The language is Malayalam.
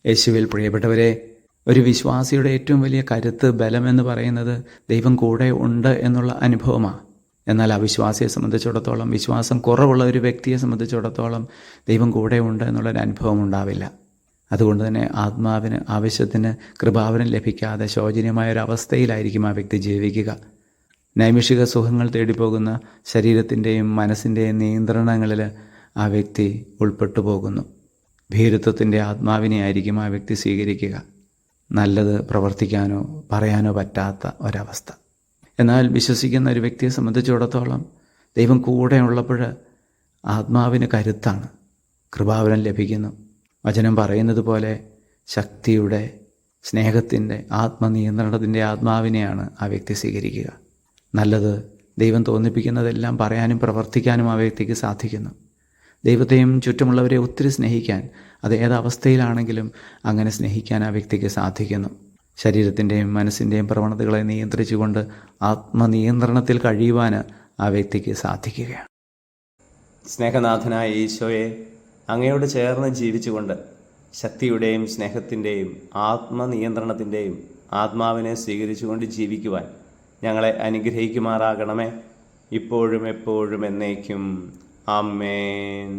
യേശുവിൽ പ്രിയപ്പെട്ടവരെ, ഒരു വിശ്വാസിയുടെ ഏറ്റവും വലിയ കരുത്ത്, ബലമെന്ന് പറയുന്നത് ദൈവം കൂടെ ഉണ്ട് എന്നുള്ള അനുഭവമാണ്. എന്നാൽ അവിശ്വാസിയെ സംബന്ധിച്ചിടത്തോളം, വിശ്വാസം കുറവുള്ള ഒരു വ്യക്തിയെ സംബന്ധിച്ചിടത്തോളം ദൈവം കൂടെ ഉണ്ട് എന്നുള്ളൊരു അനുഭവം ഉണ്ടാവില്ല. അതുകൊണ്ട് തന്നെ ആത്മാവിന് ആവശ്യത്തിന് കൃപാവരം ലഭിക്കാതെ ശോചനീയമായൊരവസ്ഥയിലായിരിക്കും ആ വ്യക്തി ജീവിക്കുക. നൈമിഷിക സുഖങ്ങൾ തേടിപ്പോകുന്ന ശരീരത്തിൻ്റെയും മനസ്സിൻ്റെയും നിയന്ത്രണങ്ങളിൽ ആ വ്യക്തി ഉൾപ്പെട്ടു പോകുന്നു. ഭീരുത്വത്തിൻ്റെ ആത്മാവിനെ ആയിരിക്കും ആ വ്യക്തി സ്വീകരിക്കുക. നല്ലത് പ്രവർത്തിക്കാനോ പറയാനോ പറ്റാത്ത ഒരവസ്ഥ. എന്നാൽ വിശ്വസിക്കുന്ന ഒരു വ്യക്തിയെ സംബന്ധിച്ചിടത്തോളം ദൈവം കൂടെ ഉള്ളപ്പോൾ ആത്മാവിന് കരുത്താണ്, കൃപാവരം ലഭിക്കുന്നു. വചനം പറയുന്നത് പോലെ ശക്തിയുടെ, സ്നേഹത്തിൻ്റെ, ആത്മനിയന്ത്രണത്തിൻ്റെ ആത്മാവിനെയാണ് ആ വ്യക്തി സ്വീകരിക്കുക. നല്ലത്, ദൈവം തോന്നിപ്പിക്കുന്നതെല്ലാം പറയാനും പ്രവർത്തിക്കാനും ആ വ്യക്തിക്ക് സാധിക്കുന്നു. ദൈവത്തെയും ചുറ്റുമുള്ളവരെ ഒത്തിരി സ്നേഹിക്കാൻ, അത് ഏതവസ്ഥയിലാണെങ്കിലും അങ്ങനെ സ്നേഹിക്കാൻ ആ വ്യക്തിക്ക് സാധിക്കുന്നു. ശരീരത്തിൻ്റെയും മനസ്സിൻ്റെയും പ്രവണതകളെ നിയന്ത്രിച്ചുകൊണ്ട് ആത്മനിയന്ത്രണത്തിൽ കഴിയുവാൻ ആ വ്യക്തിക്ക് സാധിക്കുകയാണ്. സ്നേഹനാഥനായ ഈശോയെ, അങ്ങയോട് ചേർന്ന് ജീവിച്ചുകൊണ്ട് ശക്തിയുടെയും സ്നേഹത്തിൻ്റെയും ആത്മനിയന്ത്രണത്തിൻ്റെയും ആത്മാവിനെ സ്വീകരിച്ചുകൊണ്ട് ജീവിക്കുവാൻ ഞങ്ങളെ അനുഗ്രഹിക്കുമാറാകണമേ, ഇപ്പോഴും എപ്പോഴും എന്നേക്കും. ആമേൻ.